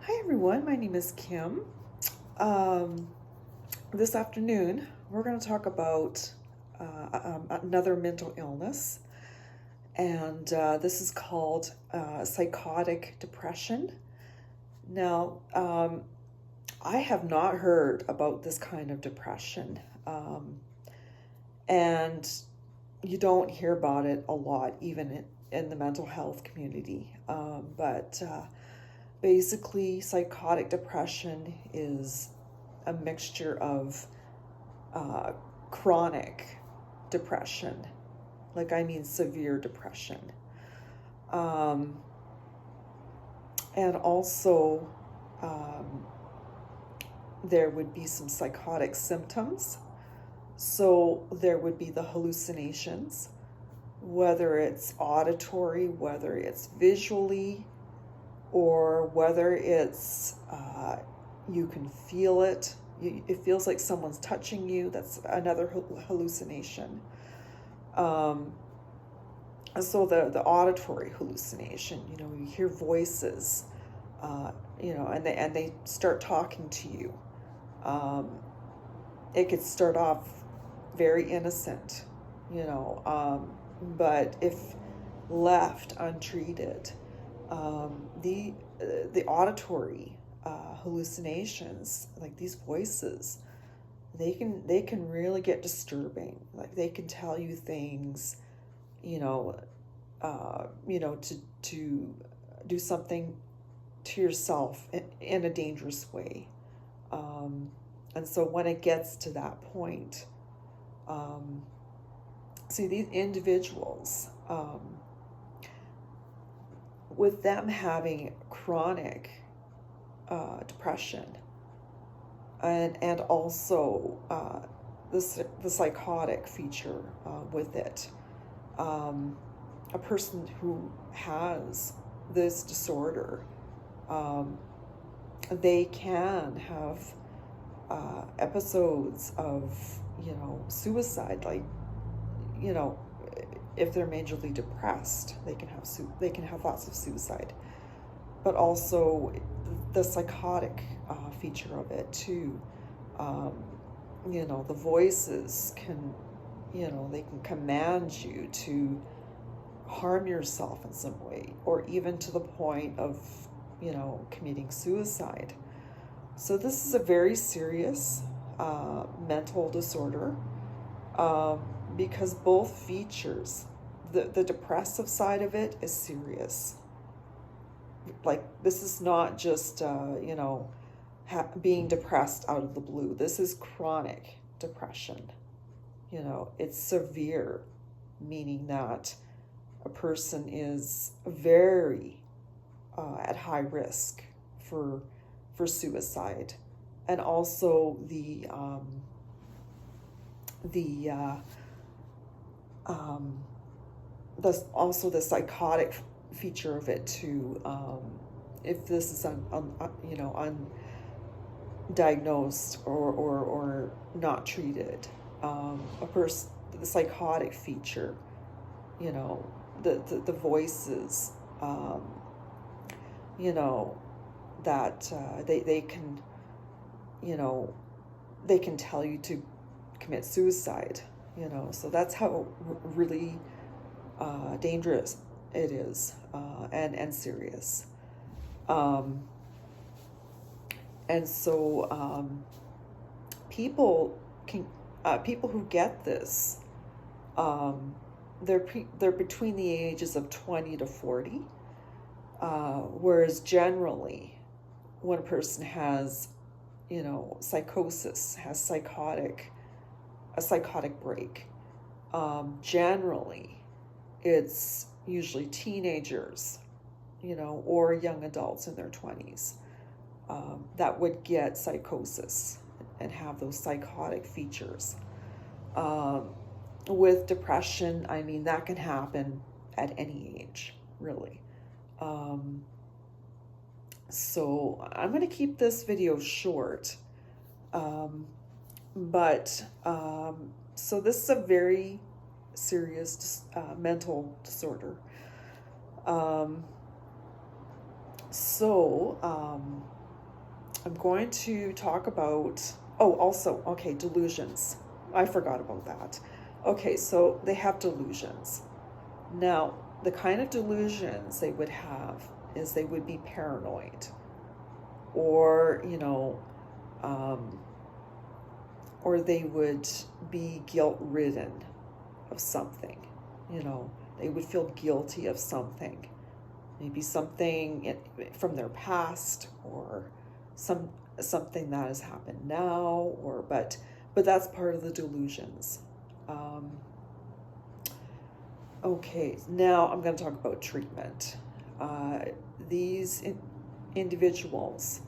Hi everyone, my name is Kim. Um, this afternoon, we're going to talk about another mental illness, and this is called psychotic depression. Now, I have not heard about this kind of depression, and you don't hear about it a lot, even in the mental health community. But basically, psychotic depression is a mixture of uh, chronic depression, like I mean severe depression, um, and also um, there would be some psychotic symptoms. So there would be the hallucinations, whether it's auditory, whether it's visually, or whether it's you can feel it. It feels like someone's touching you. That's another hallucination. Um, so the auditory hallucination, you hear voices, and they start talking to you. Um, it could start off very innocent, but if left untreated, the auditory hallucinations, like these voices, they can really get disturbing. Like they can tell you things, you know, to do something to yourself in a dangerous way. And so when it gets to that point, um, see these individuals, with them having chronic depression, and also the psychotic feature with it. A person who has this disorder, they can have episodes of suicide, like you know if they're majorly depressed, they can have lots of suicide, but also the psychotic feature of it too. Um, the voices can, they can command you to harm yourself in some way, or even to the point of, committing suicide. So this is a very serious mental disorder, um, because both features, the depressive side of it is serious. Like this is not just being depressed out of the blue. This is chronic depression. It's severe, meaning that a person is very at high risk for suicide, and also the um, also the psychotic feature of it too. If this is undiagnosed or not treated, the psychotic feature, the voices, you know that they can, you know they can tell you to commit suicide. So that's how really dangerous it is, and serious. um, and so people can people who get this, um, they're between the ages of 20 to 40, whereas generally when a person has psychosis, has a psychotic break, generally it's usually teenagers, or young adults in their 20s, that would get psychosis and have those psychotic features. Um, with depression, I mean, that can happen at any age, really. Um, so I'm going to keep this video short. So this is a very serious mental disorder. Um, So, I'm going to talk about, oh, also, okay, delusions. I forgot about that. Okay, so they have delusions. Now, the kind of delusions they would have is they would be paranoid, or, um, or they would be guilt ridden of something. They would feel guilty of something, maybe something from their past, or something that has happened now, but that's part of the delusions. Okay, now I'm going to talk about treatment. These individuals,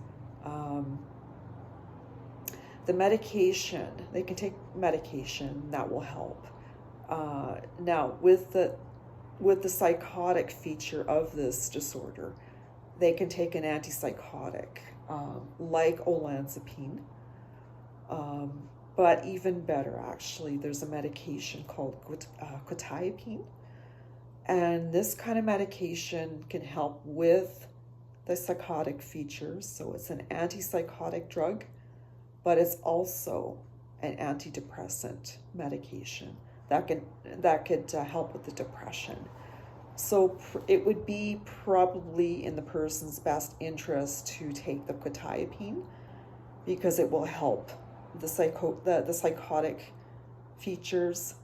the medication, they can take medication that will help. Now, with the psychotic feature of this disorder, they can take an antipsychotic, like olanzapine. But even better, actually, there's a medication called quetiapine. And this kind of medication can help with the psychotic features. So it's an antipsychotic drug, but it's also an antidepressant medication that could help with the depression. So it would be probably in the person's best interest to take the quetiapine, because it will help the psychotic features,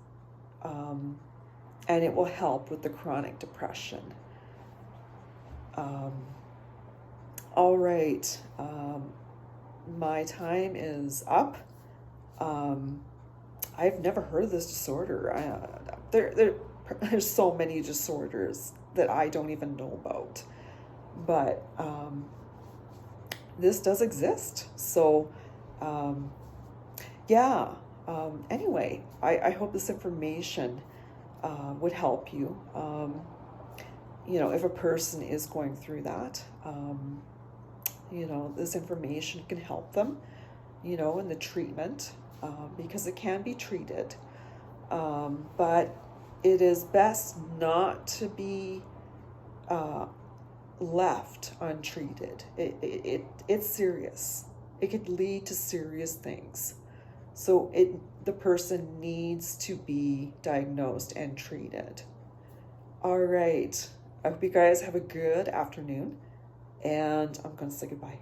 and it will help with the chronic depression. All right, my time is up. I've never heard of this disorder. There's so many disorders that I don't even know about, but this does exist. So anyway, I hope this information would help you. If a person is going through that, this information can help them, in the treatment, because it can be treated. But it is best not to be left untreated. It's serious. It could lead to serious things. So the person needs to be diagnosed and treated. All right. I hope you guys have a good afternoon, and I'm going to say goodbye.